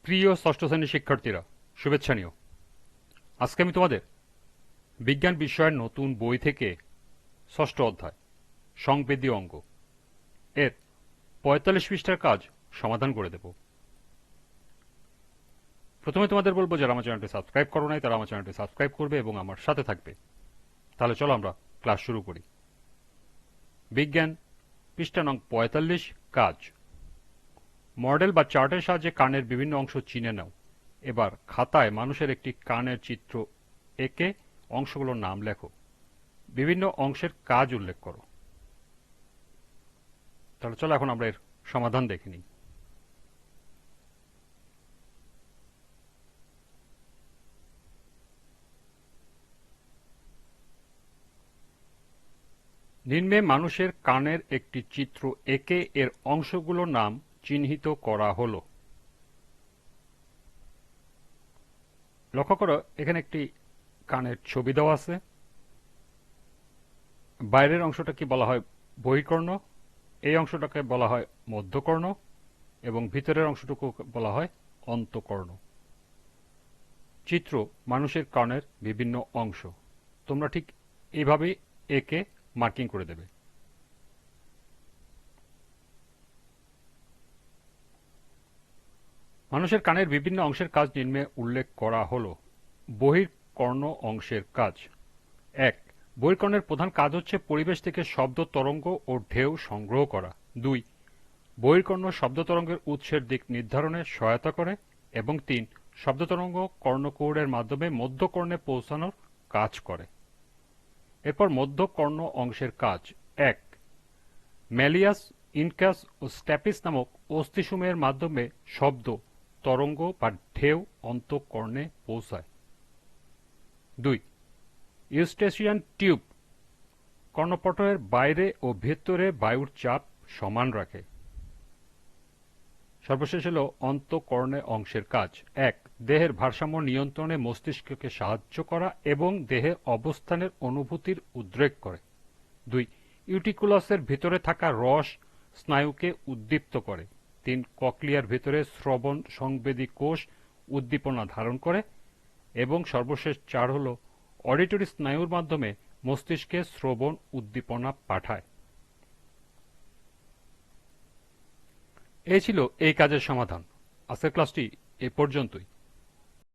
প্রিয় ষষ্ঠ শ্রেণীর শিক্ষার্থীরা, শুভেচ্ছা নিও। আজকে আমি তোমাদের বিজ্ঞান বিষয়ের নতুন বই থেকে ষষ্ঠ অধ্যায় সংবেদীয় অঙ্গ এর ৪৫ পৃষ্ঠার কাজ সমাধান করে দেব। প্রথমে তোমাদের বলবো, যারা আমার চ্যানেলটি সাবস্ক্রাইব করো নাই তারা আমার চ্যানেলটি সাবস্ক্রাইব করবে এবং আমার সাথে থাকবে। তাহলে চলো আমরা ক্লাস শুরু করি। বিজ্ঞান পৃষ্ঠা নং ৪৫, কাজ। মডেল বা চার্টের সাহায্যে কানের বিভিন্ন অংশ চিনে নাও। এবার খাতায় মানুষের একটি কানের চিত্র এঁকে অংশগুলোর নাম লেখো। বিভিন্ন অংশের কাজ উল্লেখ করো। তাহলে চলো এখন আমরা এর সমাধান দেখে নিই। নিম্নে মানুষের কানের একটি চিত্র এঁকে এর অংশগুলোর নাম চিহ্নিত করা হলো। লক্ষ্য করো, এখানে একটি কানের ছবি দেওয়া আছে। বাইরের অংশটাকে বলা হয় বহির্কর্ণ, এই অংশটাকে বলা হয় মধ্যকর্ণ এবং ভিতরের অংশটুকু বলা হয় অন্তঃকর্ণ। চিত্র মানুষের কানের বিভিন্ন অংশ তোমরা ঠিক এইভাবেই এঁকে মার্কিং করে দেবে। মানুষের কানের বিভিন্ন অংশের কাজ নিম্নে উল্লেখ করা হলো। বহির্কর্ণ অংশের কাজ। ১. বহির্কর্ণের প্রধান কাজ হচ্ছে পরিবেশ থেকে শব্দ তরঙ্গ ও ঢেউ সংগ্রহ করা। ২. বহির্কর্ণ শব্দ তরঙ্গের উৎসের দিক নির্ধারণে সহায়তা করে। এবং ৩. শব্দ তরঙ্গ কর্ণকুহরের মাধ্যমে মধ্যকর্ণে পৌঁছানোর কাজ করে। এরপর মধ্যকর্ণ অংশের কাজ। ১. ম্যালিয়াস, ইনকাস ও স্ট্যাপিস নামক অস্থিসমূহের মাধ্যমে শব্দ তরঙ্গ বা ঢেউ অন্তঃকর্ণে পৌঁছায়। ২. ইউস্টেশিয়ান টিউব কর্ণপটলের বাইরে ও ভেতরে বায়ুর চাপ সমান রাখে। সর্বশেষ হল অন্তঃকর্ণে অংশের কাজ। ১. দেহের ভারসাম্য নিয়ন্ত্রণে মস্তিষ্ককে সাহায্য করা এবং দেহের অবস্থানের অনুভূতির উদ্রেক করে। ২. ইউটিকুলাসের ভিতরে থাকা রস স্নায়ুকে উদ্দীপ্ত করে। ৩. ককলিয়ার ভিতরে শ্রবণ সংবেদী কোষ উদ্দীপনা ধারণ করে। এবং সর্বশেষ ৪ হল অডিটরি স্নায়ুর মাধ্যমে মস্তিষ্কে শ্রবণ উদ্দীপনা পাঠায়। এই ছিল এই কাজের সমাধান। আজকের ক্লাসটি এ পর্যন্তই।